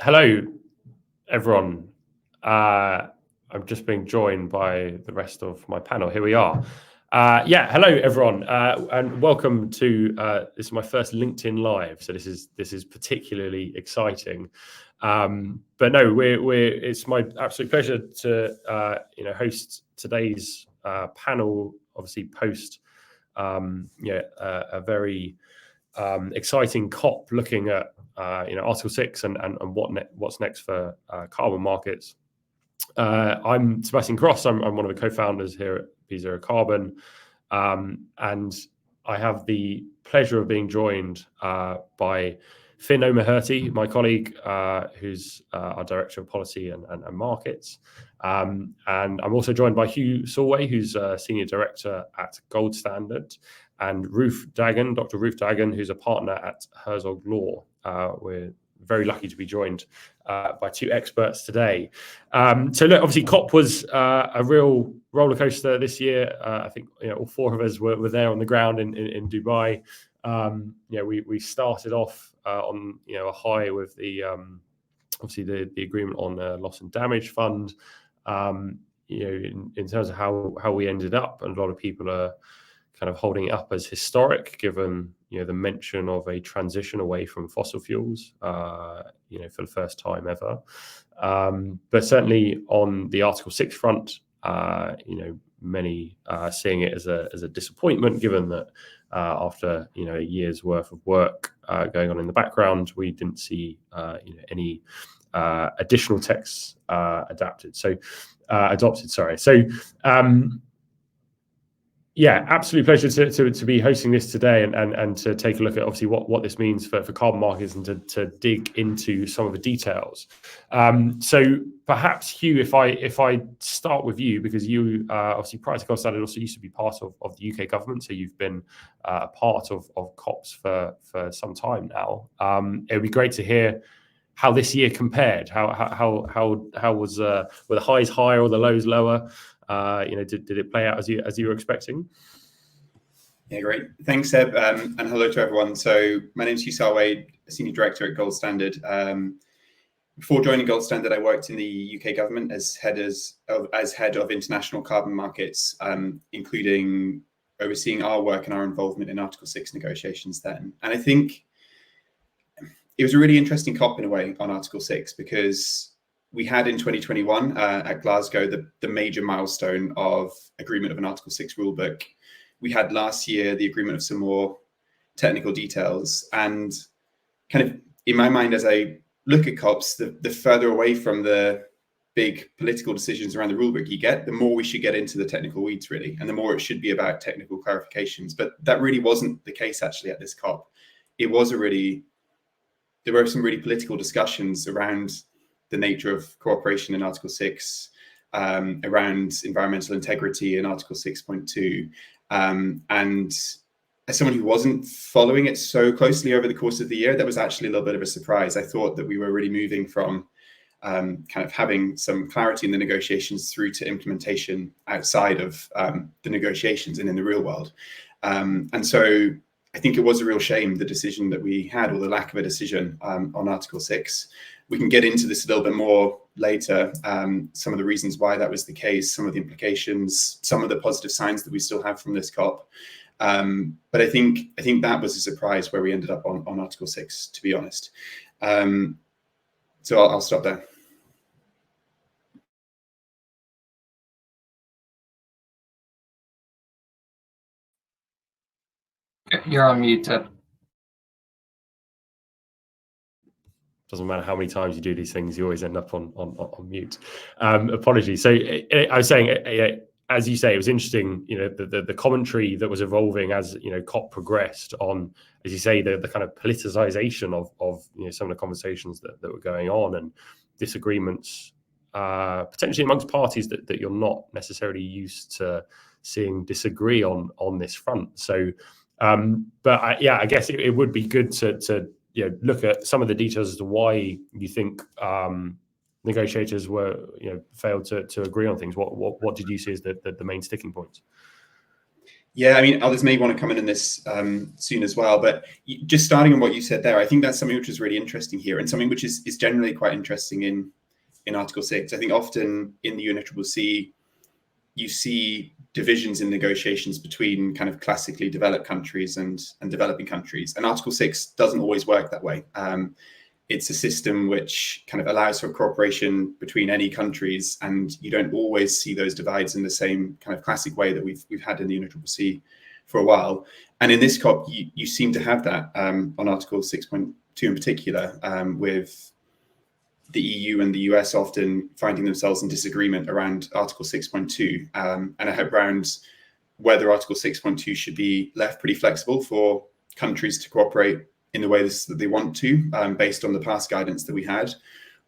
Hello, everyone. I'm just being joined by the rest of my panel. Here we are. Hello, everyone, and welcome to this is my first LinkedIn Live. So this is particularly exciting. But no, it's my absolute pleasure to host today's panel. Obviously, post a very exciting COP looking at Article 6 and what's next for carbon markets. I'm Sebastian Cross. I'm one of the co-founders here at BeZero Carbon, and I have the pleasure of being joined by Finn O'Maherty, my colleague, who's our Director of Policy and Markets. And I'm also joined by Hugh Solway, who's Senior Director at Gold Standard, and Dr. Ruth Dagan, who's a partner at Herzog Law. We're very lucky to be joined by two experts today. So look, obviously COP was a real roller coaster this year. I think all four of us were there on the ground in Dubai. We started off on a high with the obviously the agreement on the loss and damage fund. In terms of how we ended up, and a lot of people are kind of holding it up as historic, given the mention of a transition away from fossil fuels, for the first time ever. But certainly on the Article 6 front, many seeing it as a disappointment, given that after a year's worth of work going on in the background, we didn't see any additional texts adopted. Absolute pleasure to be hosting this today and to take a look at obviously what this means for carbon markets and to dig into some of the details. So perhaps Hugh, if I start with you, because you obviously prior to Gold Standard also used to be part of the UK government, so you've been a part of COPs for some time now. It would be great to hear how this year compared. How was were the highs higher or the lows lower? Did it play out as you were expecting? Yeah, great. Thanks, Seb, and hello to everyone. So my name is Hugh Solway, Senior Director at Gold Standard. Before joining Gold Standard, I worked in the UK government as head of international carbon markets, including overseeing our work and our involvement in Article 6 negotiations then. And I think it was a really interesting COP in a way on Article 6, because we had in 2021 at Glasgow the major milestone of agreement of an Article 6 rulebook. We had last year the agreement of some more technical details. And kind of in my mind, as I look at COPs, the further away from the big political decisions around the rulebook you get, the more we should get into the technical weeds, really, and the more it should be about technical clarifications. But that really wasn't the case actually at this COP. There were some really political discussions around the nature of cooperation in Article 6, around environmental integrity in Article 6.2. And as someone who wasn't following it so closely over the course of the year, that was actually a little bit of a surprise. I thought that we were really moving from kind of having some clarity in the negotiations through to implementation outside of the negotiations and in the real world. And so I think it was a real shame, the decision that we had, or the lack of a decision on Article 6. We can get into this a little bit more later, some of the reasons why that was the case, some of the implications, some of the positive signs that we still have from this COP. But I think that was a surprise where we ended up on Article 6, to be honest. So I'll stop there. You're on mute, Ted. Doesn't matter how many times you do these things, you always end up on mute. Apologies. So I was saying, as you say, it was interesting, the commentary that was evolving as COP progressed on, as you say, the kind of politicization of some of the conversations that were going on, and disagreements potentially amongst parties that you're not necessarily used to seeing disagree on this front. So but I guess it would be good to look at some of the details as to why you think negotiators failed to agree on things. What did you see as the main sticking points? Yeah, I mean, others may want to come in on this soon as well, but just starting on what you said there, I think that's something which is really interesting here, and something which is generally quite interesting in Article 6. I think often in the UNFCCC, you see divisions in negotiations between kind of classically developed countries and developing countries, and Article 6 doesn't always work that way. It's a system which kind of allows for cooperation between any countries, and you don't always see those divides in the same kind of classic way that we've had in the UNFCCC for a while. And in this COP, you seem to have that on Article 6.2 in particular, with the EU and the US often finding themselves in disagreement around Article 6.2, and around whether Article 6.2 should be left pretty flexible for countries to cooperate in the way that they want to, based on the past guidance that we had,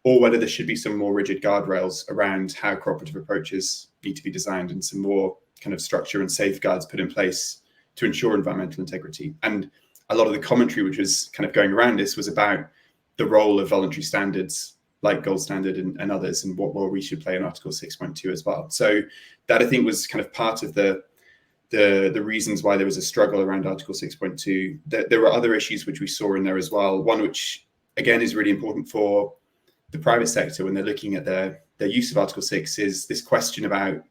or whether there should be some more rigid guardrails around how cooperative approaches need to be designed and some more kind of structure and safeguards put in place to ensure environmental integrity. And a lot of the commentary which was kind of going around this was about the role of voluntary standards like Gold Standard and others, and what role we should play in Article 6.2 as well. So that, I think, was kind of part of the reasons why there was a struggle around Article 6.2. There were other issues which we saw in there as well. One which, again, is really important for the private sector when they're looking at their use of Article 6 is this question about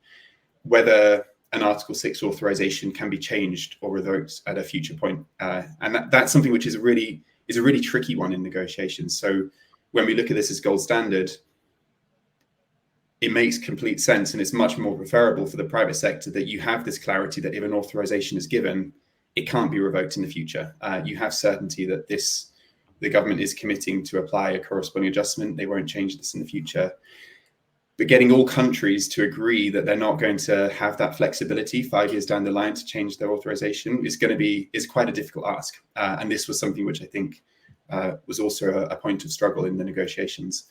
whether an Article 6 authorization can be changed or revoked at a future point. And that's something which is a really tricky one in negotiations. So when we look at this as gold standard, it makes complete sense, and it's much more preferable for the private sector that you have this clarity that if an authorization is given, it can't be revoked in the future. You have certainty that the government is committing to apply a corresponding adjustment. They won't change this in the future. But getting all countries to agree that they're not going to have that flexibility 5 years down the line to change their authorization is quite a difficult ask. And this was something which I think was also a point of struggle in the negotiations.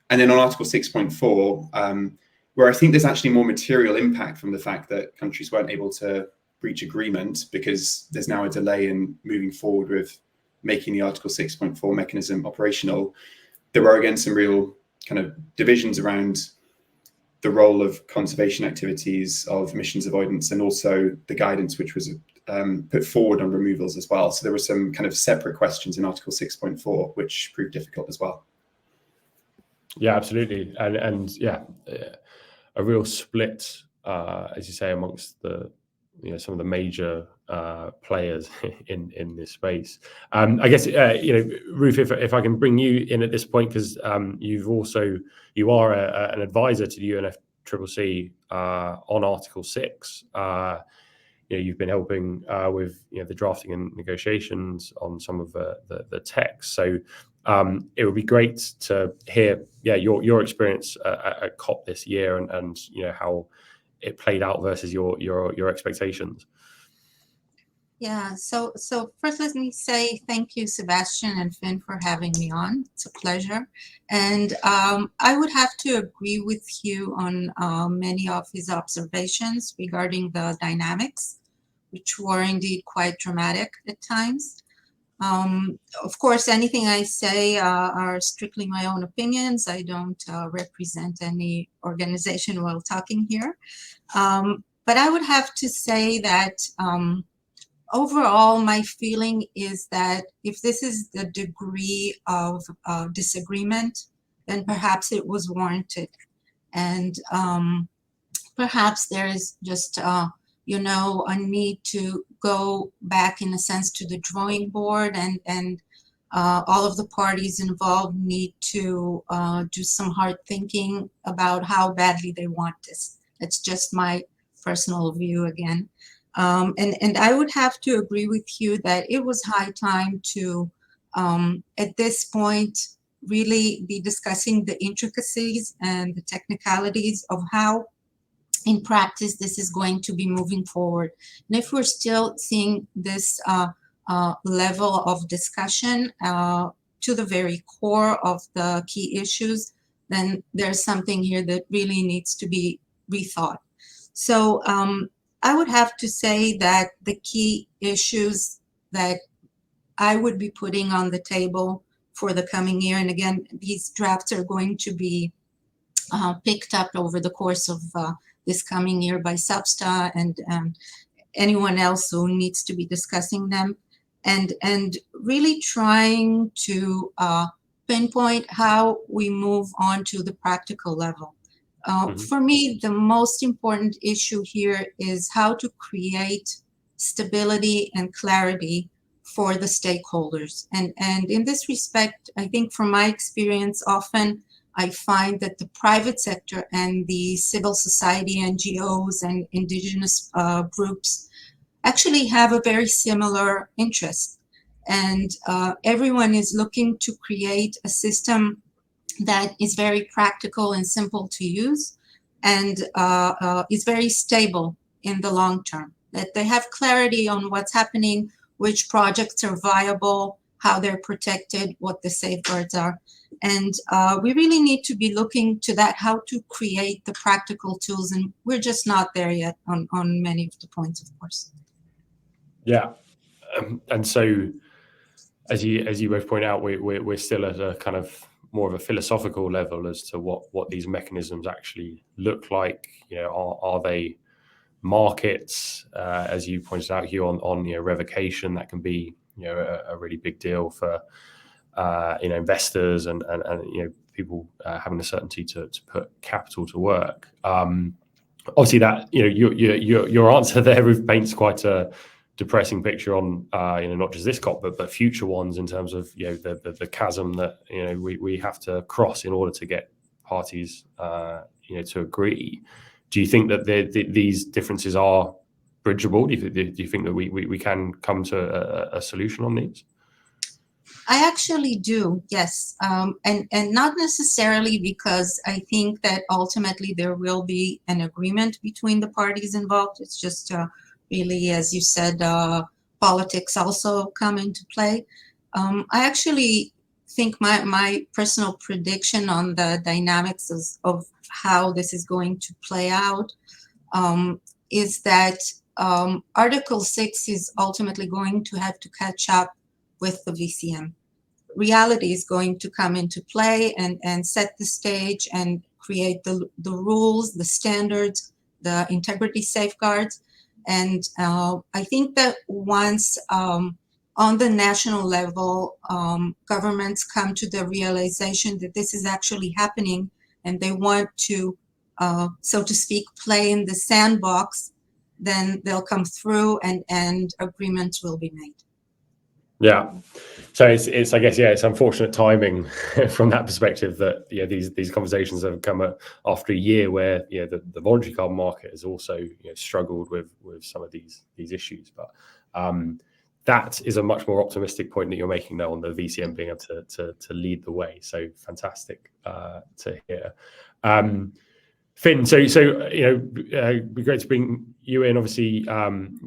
And then on Article 6.4, where I think there's actually more material impact from the fact that countries weren't able to reach agreement because there's now a delay in moving forward with making the Article 6.4 mechanism operational. There are, again, some real kind of divisions around the role of conservation activities, of emissions avoidance, and also the guidance which was put forward on removals as well. So there were some kind of separate questions in Article 6.4, which proved difficult as well. Yeah, absolutely, and yeah, a real split, as you say, amongst the some of the major players in this space. I guess Ruth, if I can bring you in at this point, because you are an advisor to the UNFCCC on Article 6. You've been helping with the drafting and negotiations on some of the text. So it would be great to hear your experience at COP this year and how it played out versus your expectations. Yeah, so first let me say thank you, Sebastian and Finn, for having me on. It's a pleasure. And I would have to agree with you on many of his observations regarding the dynamics, which were indeed quite dramatic at times. Of course, anything I say are strictly my own opinions. I don't represent any organization while talking here. But I would have to say that overall, my feeling is that if this is the degree of disagreement, then perhaps it was warranted. And perhaps there is just, a need to go back, in a sense, to the drawing board, and all of the parties involved need to do some hard thinking about how badly they want this. That's just my personal view again. And I would have to agree with you that it was high time to, at this point, really be discussing the intricacies and the technicalities of how, in practice, this is going to be moving forward. And if we're still seeing this level of discussion to the very core of the key issues, then there's something here that really needs to be rethought. So I would have to say that the key issues that I would be putting on the table for the coming year, and again, these drafts are going to be picked up over the course of this coming year by SUBSTA anyone else who needs to be discussing them, and really trying to pinpoint how we move on to the practical level. For me, the most important issue here is how to create stability and clarity for the stakeholders. And in this respect, I think from my experience, often I find that the private sector and the civil society, NGOs and indigenous groups actually have a very similar interest. And everyone is looking to create a system that is very practical and simple to use, and is very stable in the long term. That they have clarity on what's happening, which projects are viable, how they're protected, what the safeguards are. And we really need to be looking to that, how to create the practical tools. And we're just not there yet on many of the points, of course. Yeah. And so, as you both point out, we're still at a kind of more of a philosophical level as to what these mechanisms actually look like. You know, are they markets, as you pointed out here on revocation? That can be a really big deal for investors and people having the certainty to put capital to work. Obviously, that your answer there paints quite a depressing picture on not just this COP but future ones, in terms of the chasm that we have to cross in order to get parties to agree. Do you think that these differences are bridgeable? Do you think that we can come to a solution on these? I actually do, yes, and not necessarily because I think that ultimately there will be an agreement between the parties involved. It's just really, as you said, politics also come into play. I actually think my personal prediction on the dynamics of how this is going to play out is that Article 6 is ultimately going to have to catch up with the VCM. Reality is going to come into play and set the stage and create the rules, the standards, the integrity safeguards. And I think that once on the national level, governments come to the realization that this is actually happening and they want to, so to speak, play in the sandbox, then they'll come through and agreements will be made. Yeah, so it's I guess it's unfortunate timing from that perspective that these conversations have come after a year where the voluntary carbon market has also struggled with some of these issues. But that is a much more optimistic point that you're making now on the VCM being able to lead the way. So fantastic to hear. Finn, so it'd be great to bring you in. Obviously,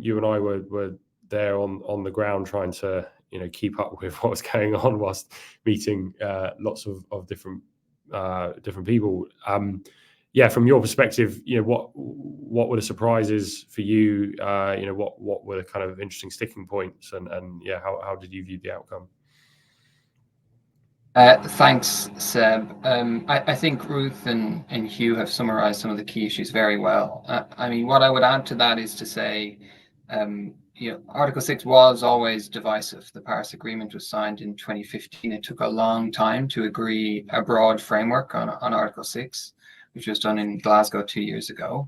you and I were there on the ground trying to keep up with what was going on whilst meeting lots of different people. From your perspective, what were the surprises for you? What were the kind of interesting sticking points, and how did you view the outcome? Thanks, Seb. I think Ruth and Hugh have summarized some of the key issues very well. What I would add to that is to say, Article 6 was always divisive. The Paris Agreement was signed in 2015. It took a long time to agree a broad framework on Article 6, which was done in Glasgow 2 years ago.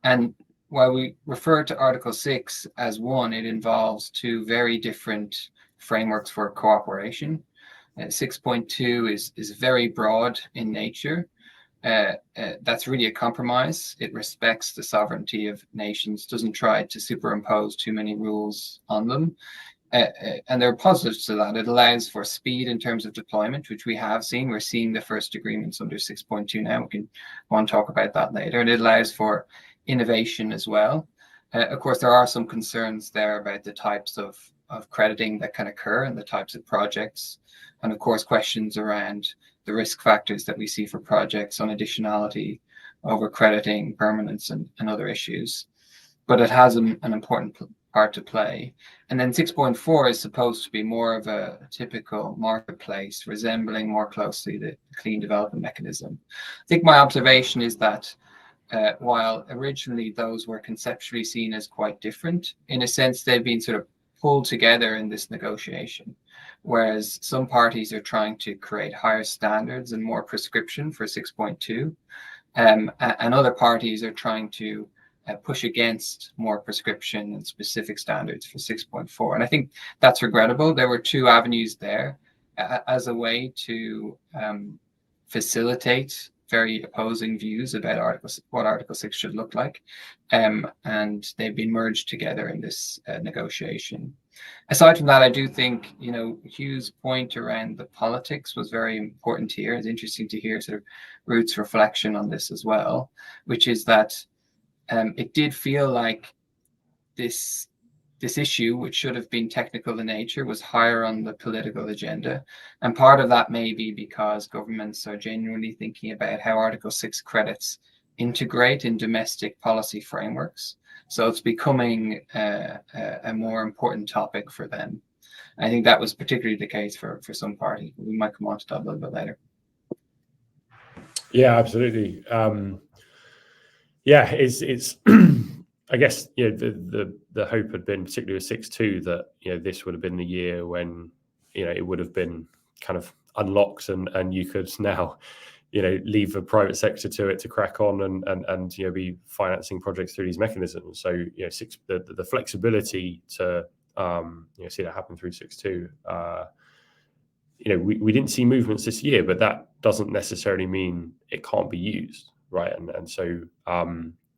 And while we refer to Article 6 as one, it involves two very different frameworks for cooperation. 6.2 is very broad in nature. That's really a compromise. It respects the sovereignty of nations, doesn't try to superimpose too many rules on them. And there are positives to that. It allows for speed in terms of deployment, which we have seen. We're seeing the first agreements under 6.2 now. We can want to talk about that later. And it allows for innovation as well. Of course, there are some concerns there about the types of crediting that can occur and the types of projects. And of course, questions around the risk factors that we see for projects on additionality, over crediting, permanence, and other issues. But it has an important part to play. And then 6.4 is supposed to be more of a typical marketplace, resembling more closely the clean development mechanism. I think my observation is that while originally those were conceptually seen as quite different, in a sense they've been sort of pulled together in this negotiation. Whereas some parties are trying to create higher standards and more prescription for 6.2, and other parties are trying to push against more prescription and specific standards for 6.4. And I think that's regrettable. There were two avenues there as a way to facilitate very opposing views about what Article 6 should look like. And they've been merged together in this negotiation. Aside from that, I do think, Hugh's point around the politics was very important here. It's interesting to hear sort of Ruth's reflection on this as well, which is that it did feel like this issue, which should have been technical in nature, was higher on the political agenda. And part of that may be because governments are genuinely thinking about how Article 6 credits integrate in domestic policy frameworks. So it's becoming a more important topic for them. I think that was particularly the case for some parties. We might come on to that a little bit later. Yeah, absolutely. It's I guess the hope had been, particularly with 6.2, that this would have been the year when it would have been kind of unlocked and you could now leave the private sector to it to crack on and be financing projects through these mechanisms. So the flexibility to see that happen through 6.2. We didn't see movements this year, but that doesn't necessarily mean it can't be used, right? And so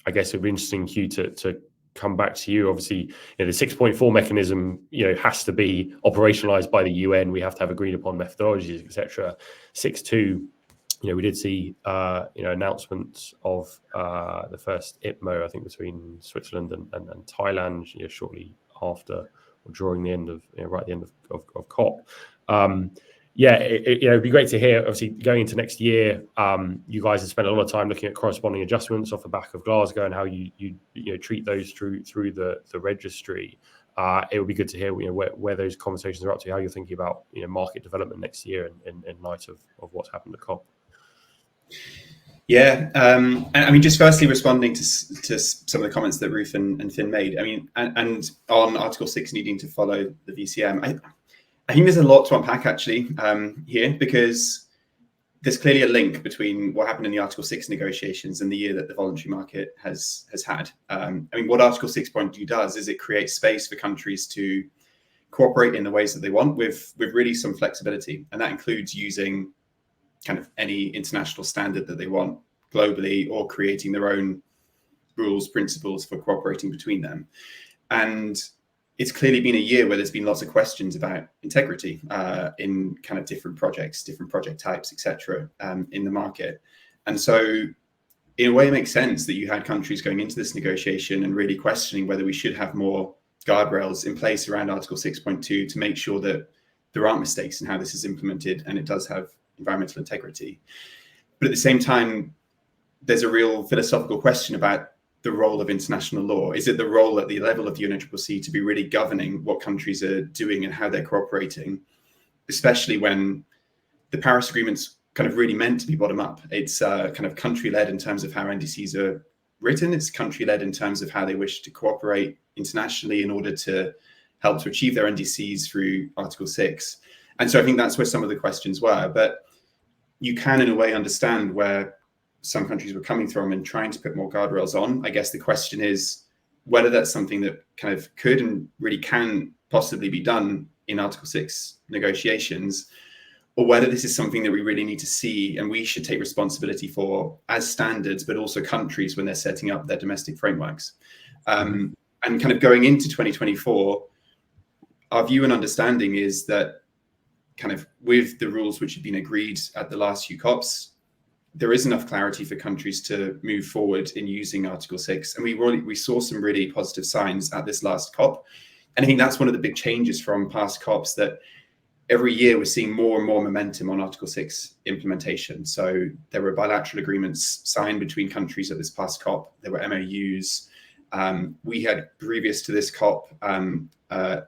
I guess it would be interesting, Hugh, to come back to you. Obviously, the 6.4 mechanism, has to be operationalized by the UN. We have to have agreed upon methodologies, etc. 6.2, we did see, announcements of the first IPMO, I think, between Switzerland and Thailand, shortly after or during the end of, right at the end of COP. It'd be great to hear, obviously, going into next year, you guys have spent a lot of time looking at corresponding adjustments off the back of Glasgow and how you treat those through the registry. It would be good to hear where those conversations are up to, how you're thinking about market development next year in light of what's happened at COP. Yeah, I mean, just firstly responding to some of the comments that Ruth and Finn made. I mean, and on Article 6 needing to follow the VCM, I think there's a lot to unpack actually here, because there's clearly a link between what happened in the Article 6 negotiations and the year that the voluntary market has had. I mean, what Article 6.2 does is it creates space for countries to cooperate in the ways that they want with really some flexibility, and that includes using kind of any international standard that they want globally, or creating their own rules, principles for cooperating between them. And it's clearly been a year where there's been lots of questions about integrity in kind of different projects, different project types, etc., in the market. And so in a way, it makes sense that you had countries going into this negotiation and really questioning whether we should have more guardrails in place around Article 6.2 to make sure that there aren't mistakes in how this is implemented and it does have environmental integrity. But at the same time, there's a real philosophical question about the role of international law. Is it the role at the level of the UNFCCC to be really governing what countries are doing and how they're cooperating, especially when the Paris Agreement's kind of really meant to be bottom up? It's kind of country-led in terms of how NDCs are written. It's country-led in terms of how they wish to cooperate internationally in order to help to achieve their NDCs through Article 6. And so I think that's where some of the questions were. But you can, in a way, understand where some countries were coming from and trying to put more guardrails on. I guess the question is whether that's something that kind of could and really can possibly be done in Article 6 negotiations, or whether this is something that we really need to see and we should take responsibility for as standards, but also countries when they're setting up their domestic frameworks. And kind of going into 2024, our view and understanding is that kind of with the rules which have been agreed at the last few COPs, there is enough clarity for countries to move forward in using Article 6. And we saw some really positive signs at this last COP. And I think that's one of the big changes from past COPs, that every year we're seeing more and more momentum on Article 6 implementation. So there were bilateral agreements signed between countries at this past COP. There were MOUs. We had, previous to this COP,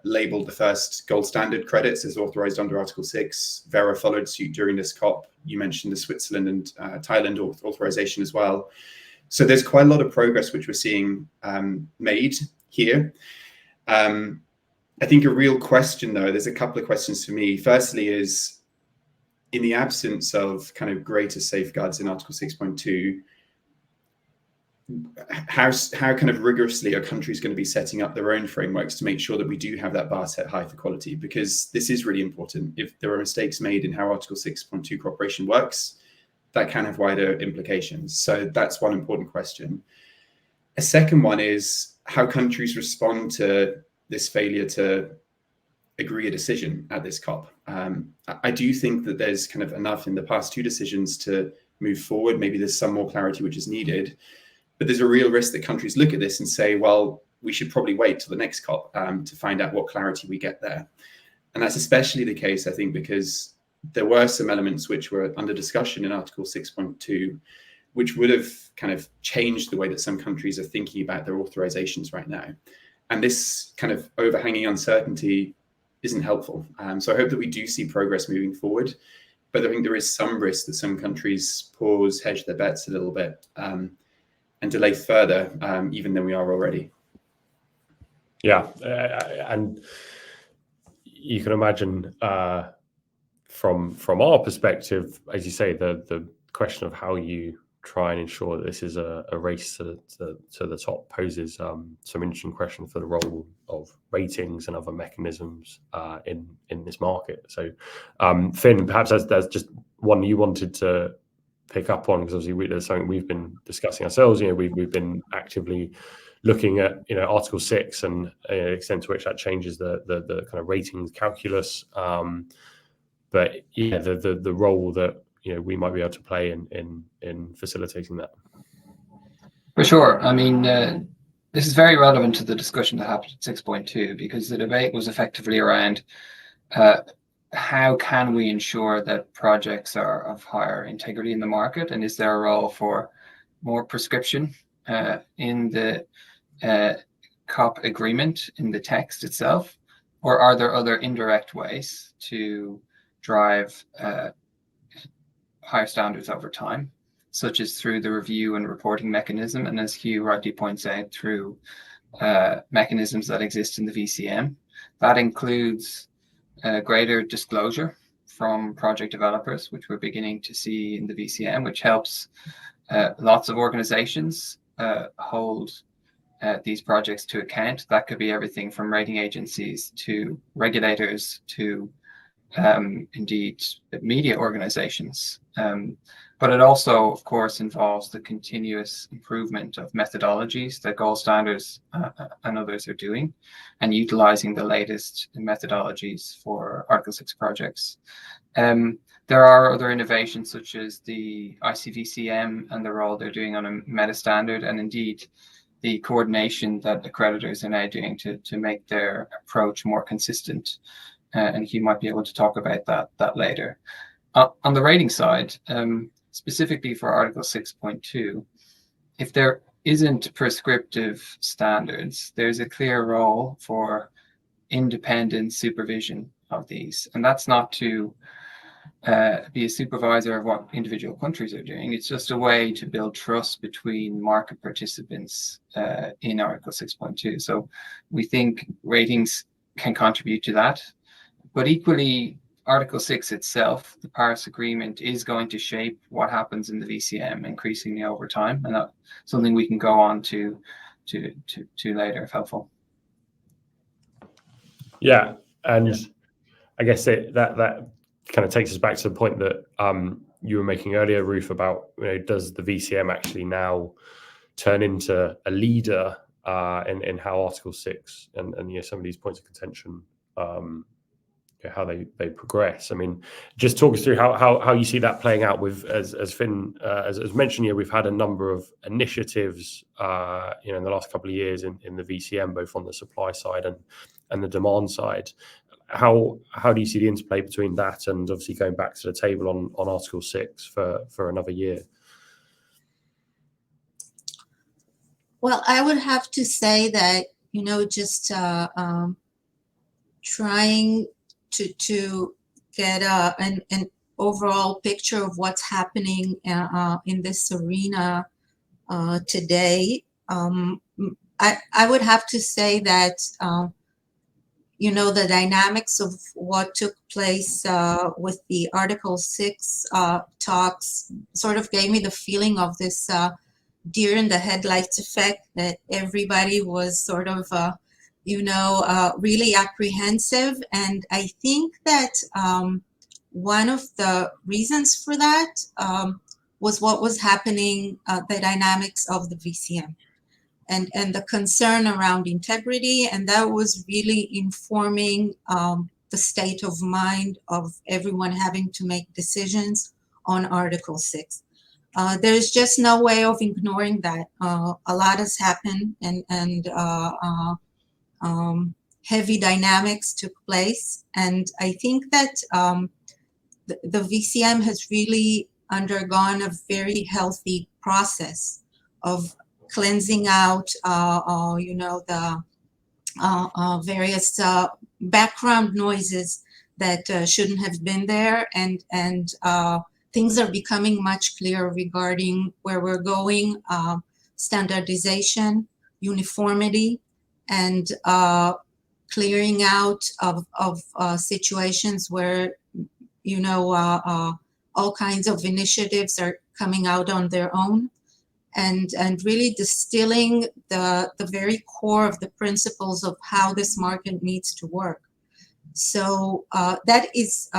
labeled the first gold standard credits as authorized under Article 6. Vera followed suit during this COP. You mentioned the Switzerland and Thailand authorization as well. So there's quite a lot of progress which we're seeing made here. I think a real question, though, there's a couple of questions for me. Firstly is, in the absence of kind of greater safeguards in Article 6.2, how kind of rigorously are countries going to be setting up their own frameworks to make sure that we do have that bar set high for quality? Because this is really important. If there are mistakes made in how Article 6.2 cooperation works, that can have wider implications. So that's one important question. A second one is how countries respond to this failure to agree a decision at this COP. I do think that there's kind of enough in the past two decisions to move forward. Maybe there's some more clarity which is needed, but there's a real risk that countries look at this and say, well, we should probably wait till the next COP to find out what clarity we get there. And that's especially the case, I think, because there were some elements which were under discussion in Article 6.2, which would have kind of changed the way that some countries are thinking about their authorizations right now. And this kind of overhanging uncertainty isn't helpful. So I hope that we do see progress moving forward, but I think there is some risk that some countries pause, hedge their bets a little bit, and delay further, even than we are already. Yeah, and you can imagine from our perspective, as you say, the question of how you try and ensure that this is a race to the top poses some interesting questions for the role of ratings and other mechanisms in this market. So, Finn, perhaps that's just one you wanted to pick up on, because obviously there's something we've been discussing ourselves. We've been actively looking at Article 6 and the extent to which that changes the kind of ratings calculus. But yeah, the role that we might be able to play in facilitating that. For sure. I mean, this is very relevant to the discussion that happened at 6.2, because the debate was effectively around how can we ensure that projects are of higher integrity in the market, and is there a role for more prescription in the COP agreement, in the text itself, or are there other indirect ways to drive higher standards over time, such as through the review and reporting mechanism, and as Hugh rightly points out, through mechanisms that exist in the VCM. That includes greater disclosure from project developers, which we're beginning to see in the VCM, which helps lots of organizations hold these projects to account. That could be everything from rating agencies to regulators to indeed media organizations. But it also, of course, involves the continuous improvement of methodologies that gold standards and others are doing, and utilizing the latest methodologies for Article 6 projects. There are other innovations such as the ICVCM and the role they're doing on a meta standard, and indeed the coordination that accreditors are now doing to make their approach more consistent. And he might be able to talk about that later. On the rating side, specifically for Article 6.2, if there isn't prescriptive standards, there's a clear role for independent supervision of these. And that's not to be a supervisor of what individual countries are doing. It's just a way to build trust between market participants in Article 6.2. So we think ratings can contribute to that. But equally, Article 6 itself, the Paris Agreement, is going to shape what happens in the VCM increasingly over time, and that's something we can go on to later if helpful. Yeah, and I guess that kind of takes us back to the point that you were making earlier, Ruth, about does the VCM actually now turn into a leader in how Article 6 and some of these points of contention how they progress. I mean, just talk us through how you see that playing out with, as Finn as mentioned here, we've had a number of initiatives in the last couple of years in the VCM, both on the supply side and the demand side. How do you see the interplay between that and obviously going back to the table on Article 6 for another year? Well, I would have to say that, just trying to get an overall picture of what's happening in this arena today. I would have to say that, the dynamics of what took place with the Article 6 talks sort of gave me the feeling of this deer in the headlights effect, that everybody was sort of, really apprehensive. And I think that one of the reasons for that was what was happening, the dynamics of the VCM. And the concern around integrity, and that was really informing the state of mind of everyone having to make decisions on Article 6. There's just no way of ignoring that. A lot has happened, and heavy dynamics took place. And I think that the VCM has really undergone a very healthy process of cleansing out, the various background noises that shouldn't have been there, and things are becoming much clearer regarding where we're going, standardization, uniformity, and clearing out of situations where, all kinds of initiatives are coming out on their own, and really distilling the very core of the principles of how this market needs to work. So that is,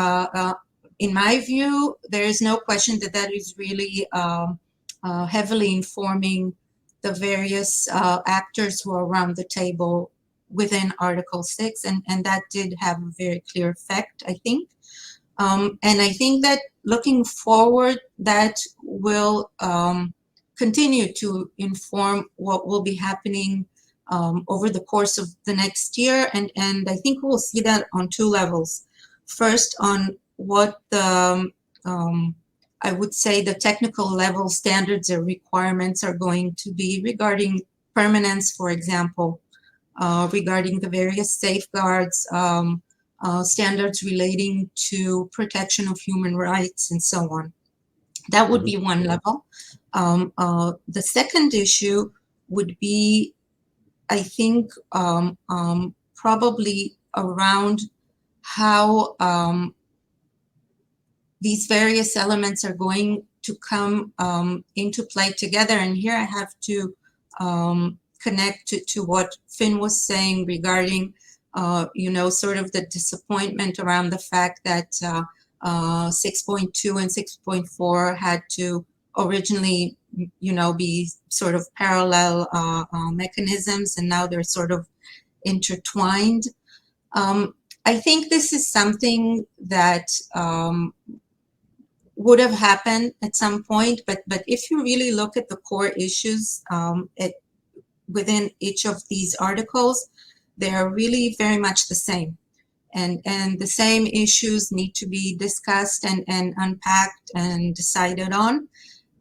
in my view, there is no question that is really heavily informing the various actors who are around the table within Article 6, and that did have a very clear effect, I think. And I think that looking forward, that will continue to inform what will be happening over the course of the next year. And I think we'll see that on two levels. First, on what the, I would say, the technical level standards or requirements are going to be regarding permanence, for example, regarding the various safeguards, standards relating to protection of human rights, and so on. That would be one level. The second issue would be, I think, probably around how these various elements are going to come into play together. And here I have to connect to what Finn was saying regarding, sort of the disappointment around the fact that 6.2 and 6.4 had to originally, be sort of parallel mechanisms, and now they're sort of intertwined. I think this is something that would have happened at some point, but if you really look at the core issues within each of these articles, they are really very much the same. And the same issues need to be discussed and unpacked and decided on.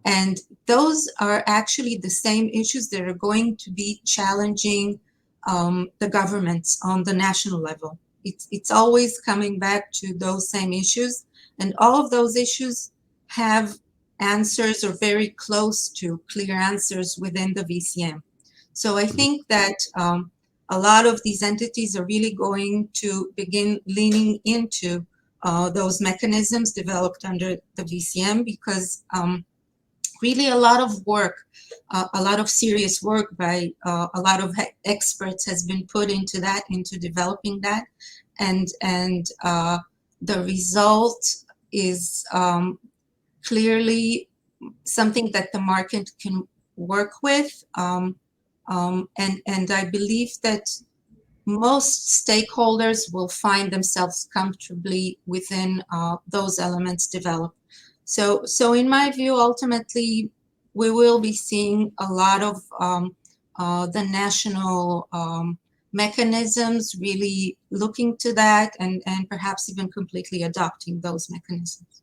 And those are actually the same issues that are going to be challenging the governments on the national level. It's always coming back to those same issues. And all of those issues have answers, or very close to clear answers, within the VCM. So I think that a lot of these entities are really going to begin leaning into those mechanisms developed under the VCM, because really a lot of work, a lot of serious work by a lot of experts has been put into that, into developing that. And the result is clearly something that the market can work with. And I believe that most stakeholders will find themselves comfortably within those elements developed. So in my view, ultimately, we will be seeing a lot of the national mechanisms really looking to that, and perhaps even completely adopting those mechanisms.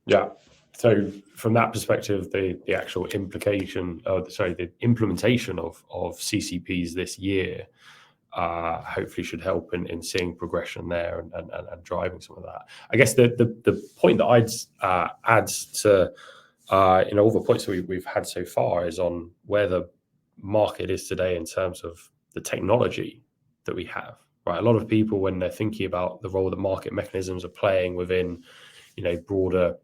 Yeah. So from that perspective, the actual implication, the implementation of CCPs this year hopefully should help in seeing progression there and driving some of that. I guess the point that I'd add all the points that we've had so far is on where the market is today in terms of the technology that we have. Right, a lot of people, when they're thinking about the role that market mechanisms are playing within, broader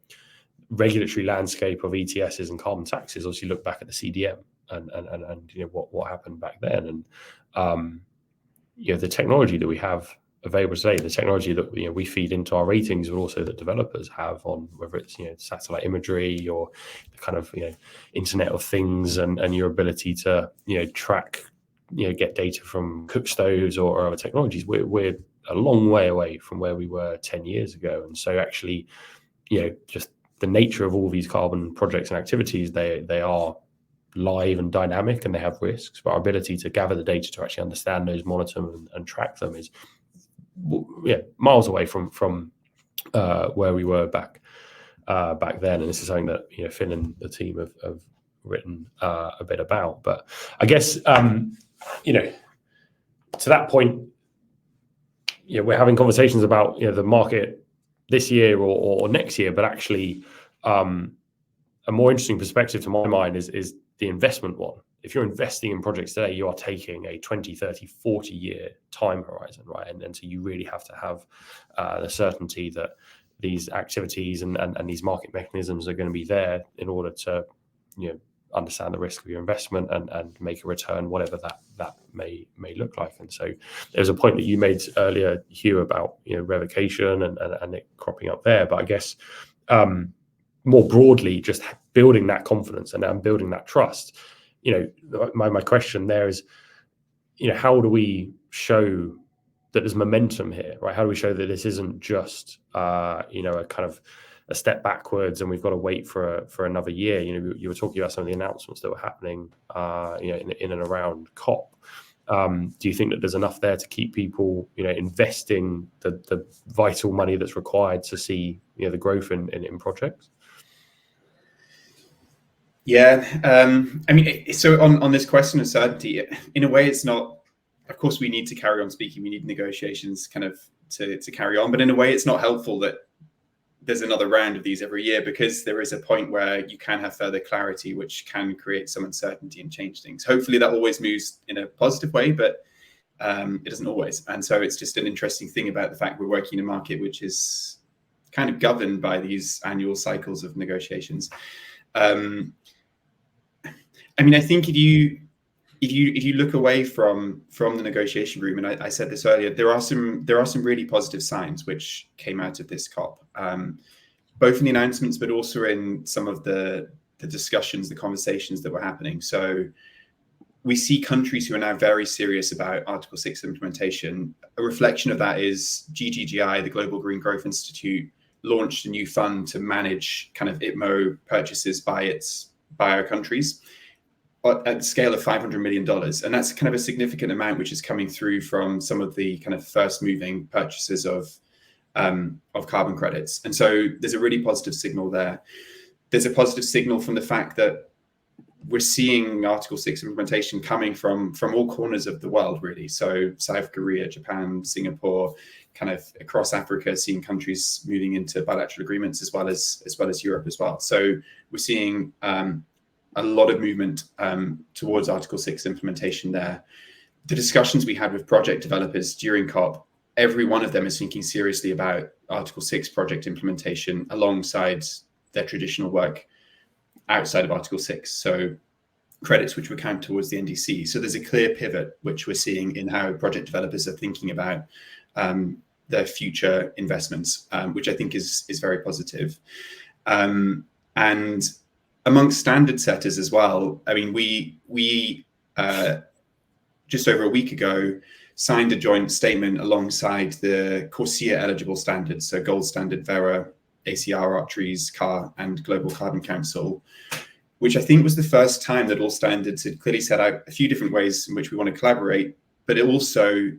regulatory landscape of ETSs and carbon taxes, obviously look back at the CDM and what happened back then, and the technology that we have available today, the technology that we feed into our ratings, but also that developers have on whether it's satellite imagery or the kind of Internet of Things and your ability to track get data from cook stoves or other technologies. We're a long way away from where we were 10 years ago, and so actually just the nature of all these carbon projects and activities, they are live and dynamic, and they have risks, but our ability to gather the data to actually understand those, monitor them and track them is miles away from where we were back then. And this is something that Finn and the team have written a bit about. But I guess to that point, we're having conversations about the market this year or next year, but actually a more interesting perspective to my mind is the investment one. If you're investing in projects today, you are taking a 20, 30, 40-year time horizon, right? And so you really have to have the certainty that these activities and these market mechanisms are going to be there in order to understand the risk of your investment and make a return, whatever that may look like. And so there's a point that you made earlier, Hugh, about revocation and it cropping up there. But I guess more broadly, just building that confidence and building that trust. My question there is, how do we show that there's momentum here, right? How do we show that this isn't just a kind of a step backwards and we've got to wait for another year? You were talking about some of the announcements that were happening in and around COP. Do you think that there's enough there to keep people investing the vital money that's required to see the growth in projects? Yeah, so on this question of certainty, in a way, it's not. Of course, we need to carry on speaking. We need negotiations kind of to carry on, but in a way, it's not helpful that there's another round of these every year, because there is a point where you can have further clarity, which can create some uncertainty and change things. Hopefully, that always moves in a positive way, but it doesn't always. And so it's just an interesting thing about the fact we're working in a market which is kind of governed by these annual cycles of negotiations. I think if you look away from the negotiation room, and I said this earlier, there are some really positive signs which came out of this COP, both in the announcements, but also in some of the discussions, the conversations that were happening. So we see countries who are now very serious about Article 6 implementation. A reflection of that is GGGI, the Global Green Growth Institute, launched a new fund to manage kind of ITMO purchases by our countries at the scale of $500 million. And that's kind of a significant amount, which is coming through from some of the kind of first moving purchases of carbon credits. And so there's a really positive signal there. There's a positive signal from the fact that we're seeing Article 6 implementation coming from all corners of the world, really. So South Korea, Japan, Singapore, kind of across Africa, seeing countries moving into bilateral agreements, as well as Europe as well. So we're seeing a lot of movement towards Article 6 implementation there. The discussions we had with project developers during COP, every one of them is thinking seriously about Article 6 project implementation alongside their traditional work outside of Article 6. So credits which would count towards the NDC. So there's a clear pivot which we're seeing in how project developers are thinking about their future investments, which I think is very positive. And amongst standard setters as well, I mean, we just over a week ago signed a joint statement alongside the CORSIA eligible standards, so Gold Standard, Verra, ACR, Arteries, CAR, and Global Carbon Council, which I think was the first time that all standards had clearly set out a few different ways in which we want to collaborate, but it also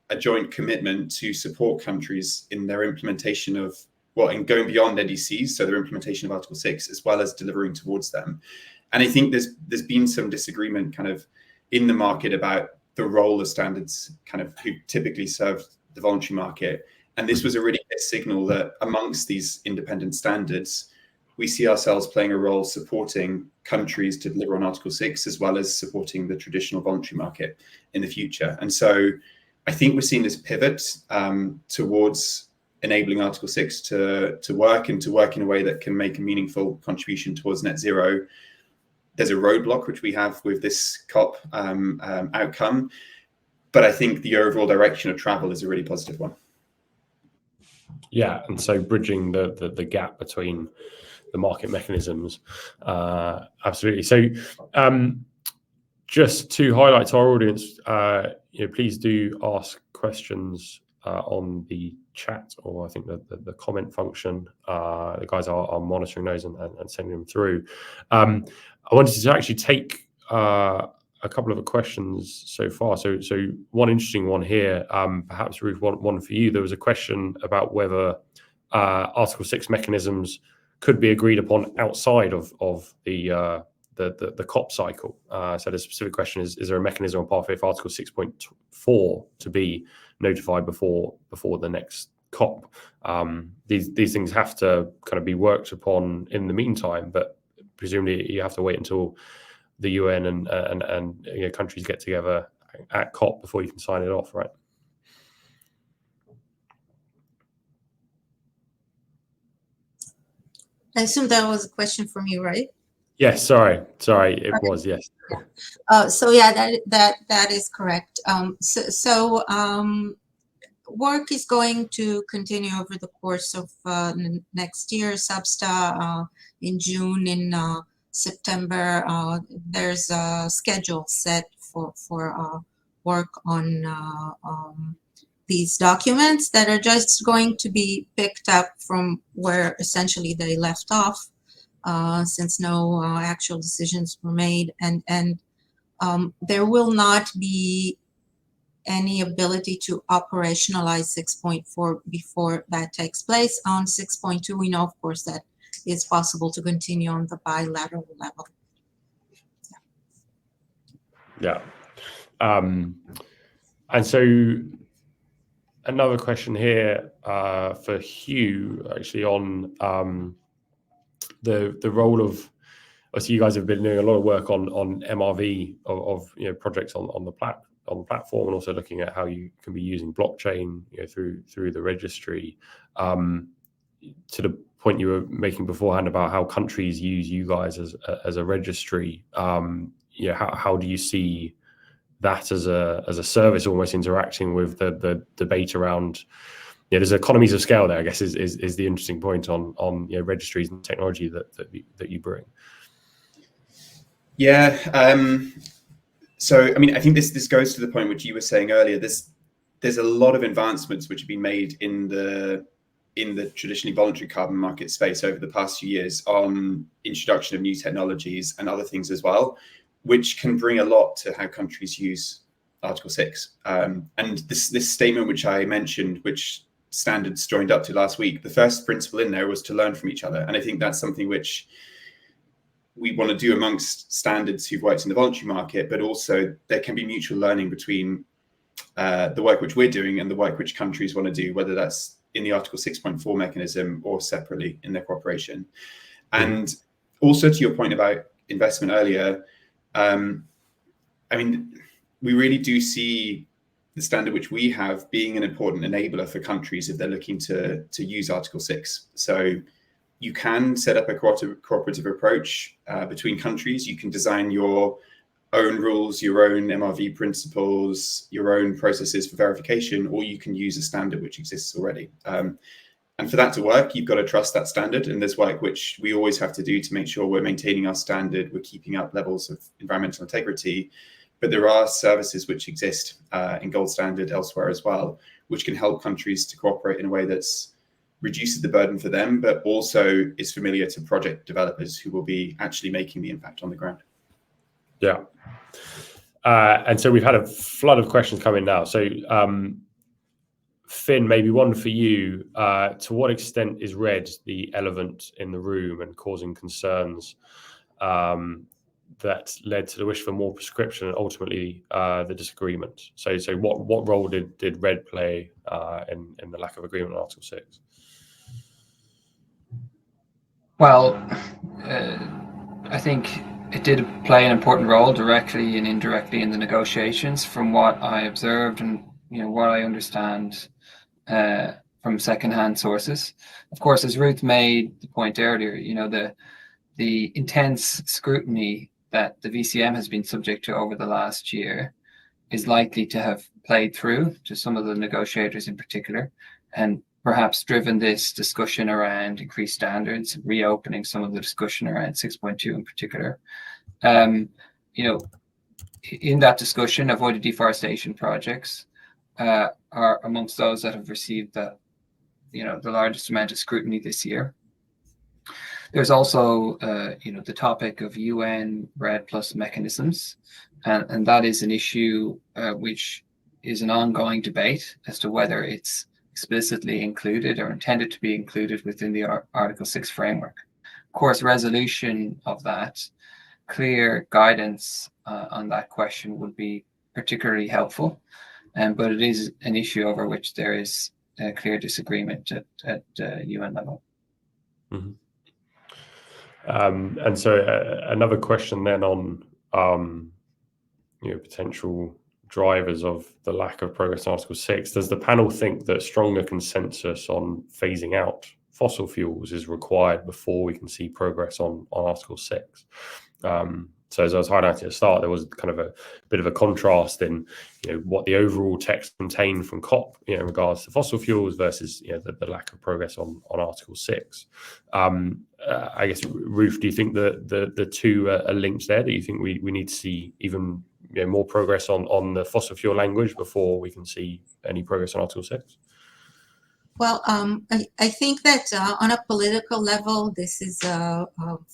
a joint commitment to support countries in their implementation of and going beyond NDCs, so their implementation of Article 6, as well as delivering towards them. And I think there's been some disagreement kind of in the market about the role of standards kind of who typically serve the voluntary market. And this was a really clear signal that amongst these independent standards, we see ourselves playing a role supporting countries to deliver on Article 6, as well as supporting the traditional voluntary market in the future. And so I think we're seeing this pivot towards enabling Article 6 to work, and to work in a way that can make a meaningful contribution towards net zero. There's a roadblock which we have with this COP outcome, but I think the overall direction of travel is a really positive one. Yeah, and so bridging the gap between the market mechanisms, absolutely. So just to highlight to our audience, please do ask questions on the chat, or I think the comment function. The guys are monitoring those and sending them through. I wanted to actually take a couple of questions so far. So one interesting one here, perhaps Ruth, one for you. There was a question about whether Article 6 mechanisms could be agreed upon outside of the COP cycle. So the specific question is there a mechanism or pathway for Article 6.4 to be notified before the next COP? These things have to kind of be worked upon in the meantime, but presumably you have to wait until the UN and countries get together at COP before you can sign it off, right? I assume that was a question for me, right? Yes, sorry, it was, yes. So yeah, that is correct. Work is going to continue over the course of next year. Substa in June, in September, there's a schedule set for work on these documents that are just going to be picked up from where essentially they left off, since no actual decisions were made, and there will not be any ability to operationalize 6.4 before that takes place. On 6.2, we know, of course, that it's possible to continue on the bilateral level. Yeah. And so another question here for Hugh, actually, on the role of, obviously you guys have been doing a lot of work on MRV of projects on the platform, and also looking at how you can be using blockchain through the registry. To the point you were making beforehand about how countries use you guys as a registry, how do you see that as a service almost interacting with the debate around, there's economies of scale there, I guess, is the interesting point on registries and technology that you bring. Yeah. So I mean, I think this goes to the point which you were saying earlier. There's a lot of advancements which have been made in the traditionally voluntary carbon market space over the past few years on introduction of new technologies and other things as well, which can bring a lot to how countries use Article 6. And this statement which I mentioned, which standards joined up to last week, the first principle in there was to learn from each other. And I think that's something which we want to do amongst standards who've worked in the voluntary market, but also there can be mutual learning between the work which we're doing and the work which countries want to do, whether that's in the Article 6.4 mechanism or separately in their cooperation. And also to your point about investment earlier, I mean, we really do see the standard which we have being an important enabler for countries if they're looking to use Article 6. So you can set up a cooperative approach between countries. You can design your own rules, your own MRV principles, your own processes for verification, or you can use a standard which exists already. And for that to work, you've got to trust that standard. And there's work which we always have to do to make sure we're maintaining our standard, we're keeping up levels of environmental integrity. But there are services which exist in Gold Standard elsewhere as well, which can help countries to cooperate in a way that's reduces the burden for them, but also is familiar to project developers who will be actually making the impact on the ground. Yeah. And so we've had a flood of questions come in now. So Finn, maybe one for you. To what extent is red the elephant in the room and causing concerns that led to the wish for more prescription and ultimately the disagreement? So what role did red play in the lack of agreement on Article 6? Well, I think it did play an important role directly and indirectly in the negotiations from what I observed and what I understand from secondhand sources. Of course, as Ruth made the point earlier, the intense scrutiny that the VCM has been subject to over the last year is likely to have played through to some of the negotiators in particular, and perhaps driven this discussion around increased standards, reopening some of the discussion around 6.2 in particular. In that discussion, avoided deforestation projects are amongst those that have received the largest amount of scrutiny this year. There's also, the topic of UN REDD+ mechanisms, and that is an issue which is an ongoing debate as to whether it's explicitly included or intended to be included within the Article 6 framework. Of course, resolution of that, clear guidance on that question would be particularly helpful, but it is an issue over which there is a clear disagreement at UN level. Mm-hmm. And so another question then on potential drivers of the lack of progress on Article 6. Does the panel think that stronger consensus on phasing out fossil fuels is required before we can see progress on Article 6? So as I was highlighting at the start, there was kind of a bit of a contrast in what the overall text contained from COP in regards to fossil fuels versus the lack of progress on Article 6. I guess, Ruth, do you think that the two are linked there? Do you think we need to see even more progress on the fossil fuel language before we can see any progress on Article 6? Well, I think that on a political level, this is a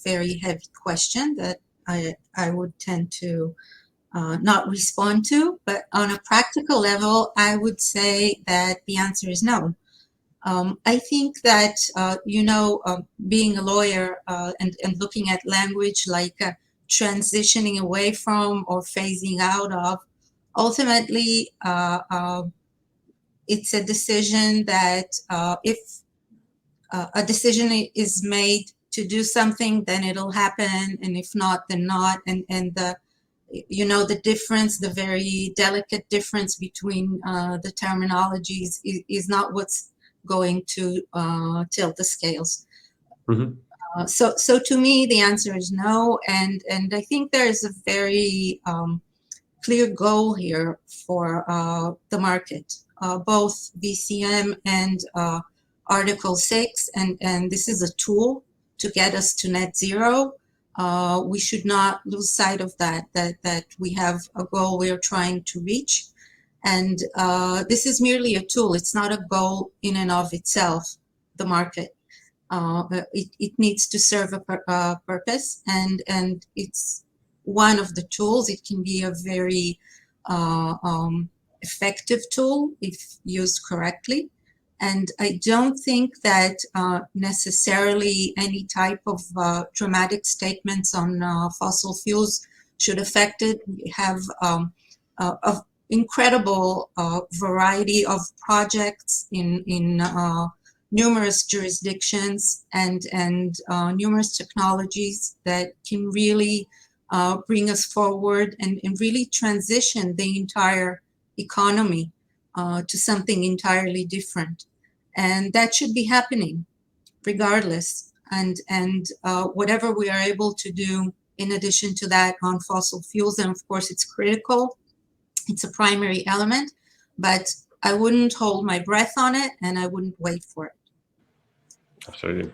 very heavy question that I would tend to not respond to. But on a practical level, I would say that the answer is no. I think that, being a lawyer and looking at language like transitioning away from or phasing out of, ultimately, it's a decision that if a decision is made to do something, then it'll happen, and if not, then not. And the difference, the very delicate difference between the terminologies is not what's going to tilt the scales. Mm-hmm. So to me, the answer is no, and I think there is a very clear goal here for the market, both VCM and Article 6, and this is a tool to get us to net zero. We should not lose sight of that we have a goal we are trying to reach. And this is merely a tool. It's not a goal in and of itself, the market. It needs to serve a purpose, and it's one of the tools. It can be a very effective tool if used correctly. And I don't think that necessarily any type of dramatic statements on fossil fuels should affect it. We have an incredible variety of projects in numerous jurisdictions and numerous technologies that can really bring us forward and really transition the entire economy to something entirely different. And that should be happening regardless. And whatever we are able to do in addition to that on fossil fuels, and of course it's critical, it's a primary element, but I wouldn't hold my breath on it and I wouldn't wait for it. Absolutely.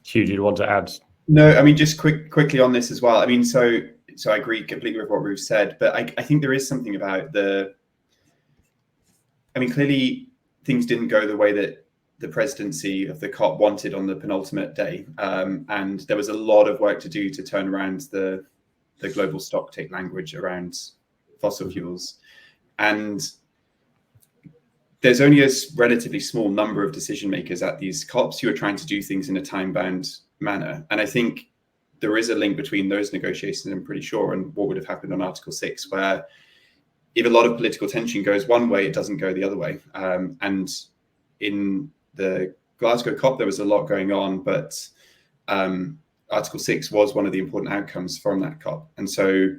Hugh, do you want to add? No, I mean, just quickly on this as well. I mean, so I agree completely with what Ruth said, but I think there is something about clearly things didn't go the way that the presidency of the COP wanted on the penultimate day. And there was a lot of work to do to turn around the global stocktake language around fossil fuels. And there's only a relatively small number of decision makers at these COPs who are trying to do things in a time-bound manner. And I think there is a link between those negotiations, I'm pretty sure, and what would have happened on Article 6, where if a lot of political tension goes one way, it doesn't go the other way. And in the Glasgow COP, there was a lot going on, but Article 6 was one of the important outcomes from that COP. And so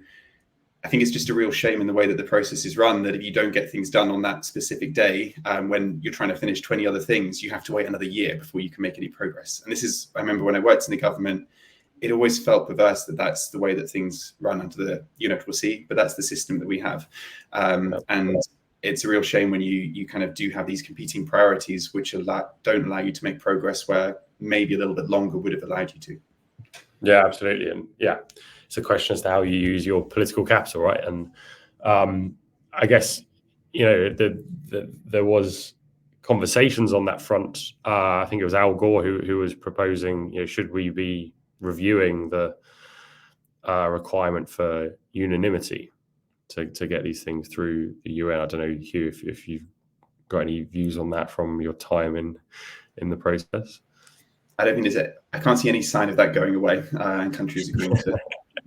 I think it's just a real shame in the way that the process is run, that if you don't get things done on that specific day, when you're trying to finish 20 other things, you have to wait another year before you can make any progress. And this is, I remember when I worked in the government, it always felt perverse that that's the way that things run under the UNFCCC, but that's the system that we have. And it's a real shame when you kind of do have these competing priorities, which don't allow you to make progress where maybe a little bit longer would have allowed you to. Yeah, absolutely. And yeah, it's a question as to how you use your political capital, right? And I guess, there was conversations on that front. I think it was Al Gore who was proposing, should we be reviewing the requirement for unanimity to get these things through the UN. I don't know, Hugh, if you've got any views on that from your time in the process. I don't think I can't see any sign of that going away, and countries are going to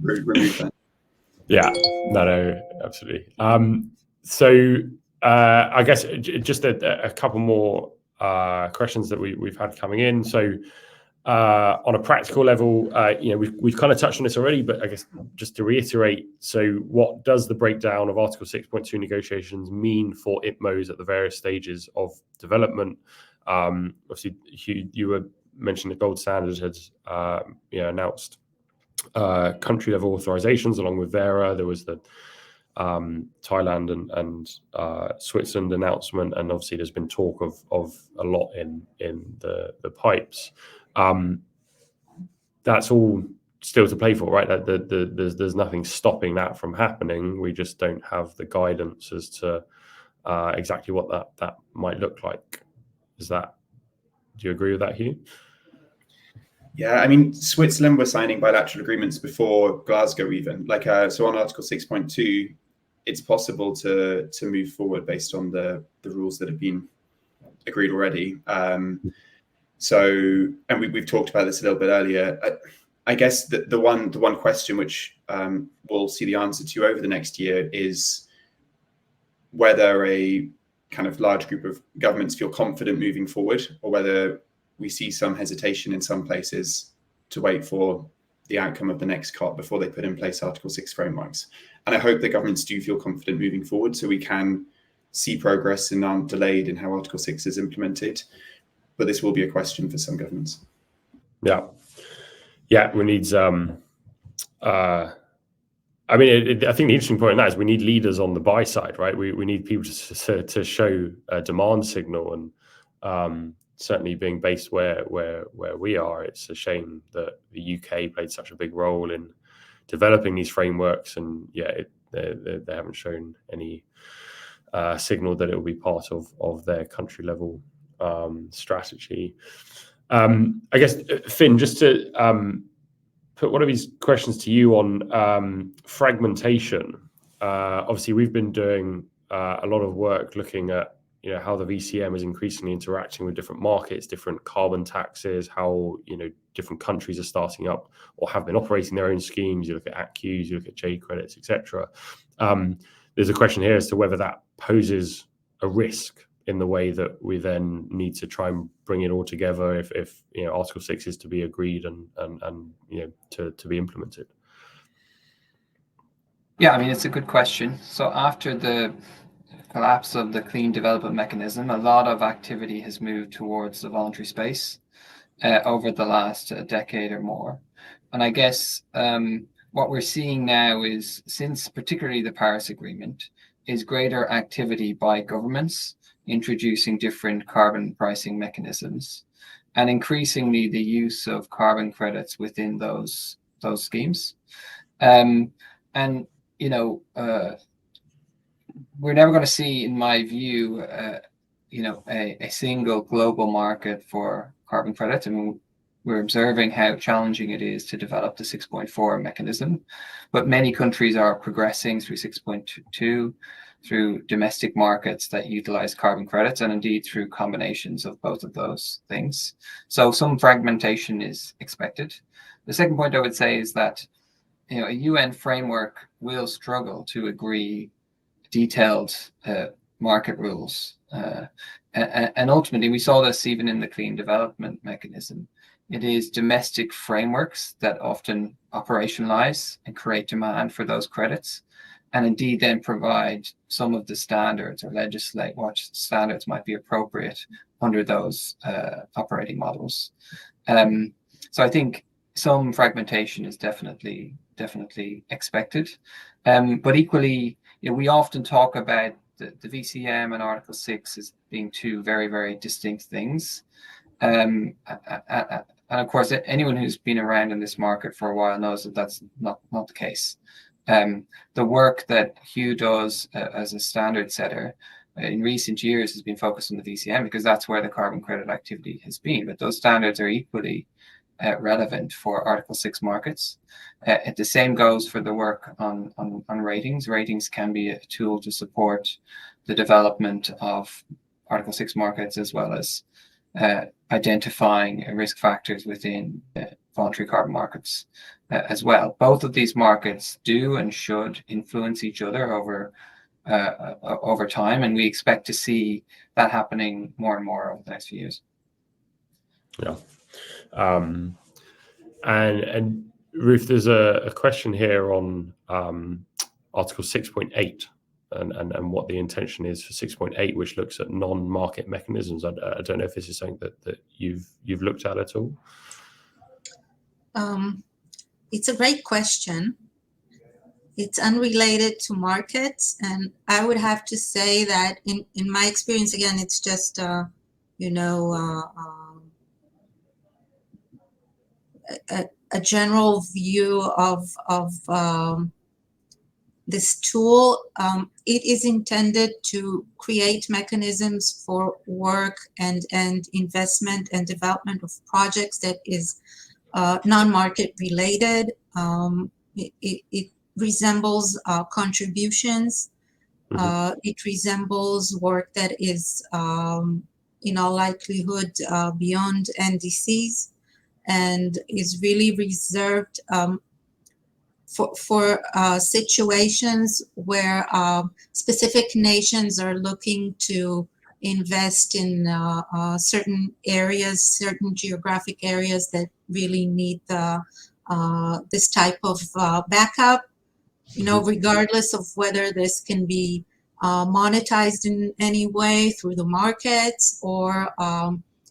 remove that. Yeah, no, absolutely. So I guess just a couple more questions that we've had coming in. So on a practical level, we've kind of touched on this already, but I guess just to reiterate, so what does the breakdown of Article 6.2 negotiations mean for IPMOs at the various stages of development? Obviously, Hugh, you were mentioning that Gold Standard has announced country level authorizations along with Vera. There was the Thailand and Switzerland announcement, and obviously there's been talk of a lot in the pipes. That's all still to play for, right? There's nothing stopping that from happening. We just don't have the guidance as to exactly what that might look like. Do you agree with that, Hugh? Yeah, I mean, Switzerland were signing bilateral agreements before Glasgow even. So on Article 6.2, it's possible to move forward based on the rules that have been agreed already. So, and we've talked about this a little bit earlier. I guess the one question which we'll see the answer to over the next year is whether a kind of large group of governments feel confident moving forward, or whether we see some hesitation in some places to wait for the outcome of the next COP before they put in place Article 6 frameworks. And I hope that governments do feel confident moving forward so we can see progress and aren't delayed in how Article 6 is implemented. But this will be a question for some governments. Yeah, we need I think the interesting point in that is we need leaders on the buy side, right? We need people to show a demand signal, and certainly being based where we are, it's a shame that the UK played such a big role in developing these frameworks, and they haven't shown any signal that it will be part of their country level strategy. I guess, Finn, just to put one of these questions to you on fragmentation. Obviously, we've been doing a lot of work looking at how the VCM is increasingly interacting with different markets, different carbon taxes, how different countries are starting up or have been operating their own schemes. You look at ACCUs, you look at J credits, etc. There's a question here as to whether that poses a risk in the way that we then need to try and bring it all together if Article 6 is to be agreed and to be implemented. Yeah, I mean, it's a good question. So after the collapse of the clean development mechanism, a lot of activity has moved towards the voluntary space over the last decade or more. And I guess what we're seeing now is, since particularly the Paris Agreement, is greater activity by governments introducing different carbon pricing mechanisms, and increasingly the use of carbon credits within those schemes. We're never going to see, in my view, a single global market for carbon credits. I mean, we're observing how challenging it is to develop the 6.4 mechanism, but many countries are progressing through 6.2, through domestic markets that utilize carbon credits, and indeed through combinations of both of those things. So some fragmentation is expected. The second point I would say is that a UN framework will struggle to agree detailed market rules. And ultimately, we saw this even in the clean development mechanism. It is domestic frameworks that often operationalize and create demand for those credits, and indeed then provide some of the standards or legislate what standards might be appropriate under those operating models. So I think some fragmentation is definitely expected, but equally, we often talk about the VCM and Article 6 as being two very distinct things. And of course, anyone who's been around in this market for a while knows that that's not the case. The work that Hugh does as a standard setter in recent years has been focused on the VCM because that's where the carbon credit activity has been. But those standards are equally relevant for Article 6 markets. The same goes for the work on ratings. Ratings can be a tool to support the development of Article 6 markets, as well as identifying risk factors within voluntary carbon markets as well. Both of these markets do and should influence each other over time, and we expect to see that happening more and more over the next few years. Yeah. And Ruth, there's a question here on Article 6.8 and what the intention is for 6.8, which looks at non-market mechanisms. I don't know if this is something that you've looked at all. It's a great question. It's unrelated to markets, and I would have to say that in my experience, again, it's just a general view of this tool. It is intended to create mechanisms for work and investment and development of projects that is non-market related. It resembles contributions. It resembles work that is, in all likelihood, beyond NDCs, and is really reserved for situations where specific nations are looking to invest in certain areas, certain geographic areas that really need this type of backup, regardless of whether this can be monetized in any way through the markets or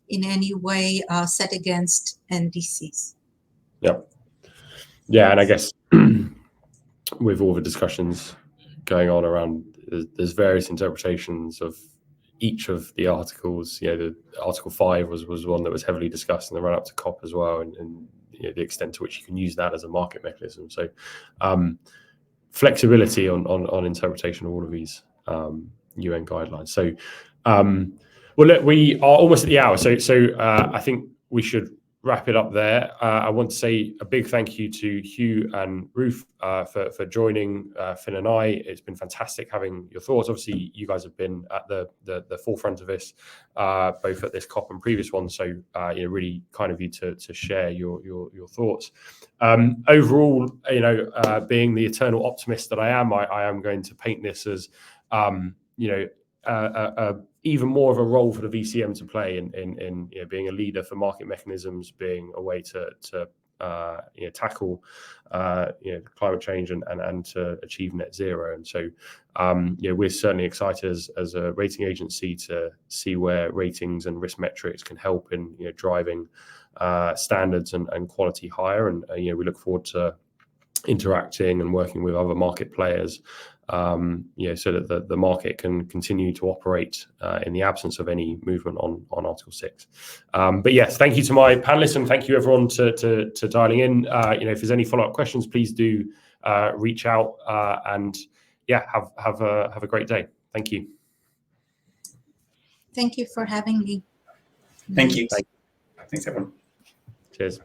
in any way set against NDCs. Yep. Yeah, and I guess with all the discussions going on around, there's various interpretations of each of the articles. The Article 5 was one that was heavily discussed in the run-up to COP as well, and the extent to which you can use that as a market mechanism. So flexibility on interpretation of all of these UN guidelines. So well, look, we are almost at the hour, so I think we should wrap it up there. I want to say a big thank you to Hugh and Ruth for joining Finn and I. It's been fantastic having your thoughts. Obviously, you guys have been at the forefront of this, both at this COP and previous one. So, really kind of you to share your thoughts. Overall, being the eternal optimist that I am going to paint this as, even more of a role for the VCM to play in being a leader for market mechanisms, being a way to tackle climate change and to achieve net zero. And so we're certainly excited as a rating agency to see where ratings and risk metrics can help in driving standards and quality higher. And we look forward to interacting and working with other market players, so that the market can continue to operate in the absence of any movement on Article 6. But yes, thank you to my panelists, and thank you everyone to dialing in. If there's any follow-up questions, please do reach out, and have a great day. Thank you. Thank you for having me. Thank you. Thanks everyone. Cheers.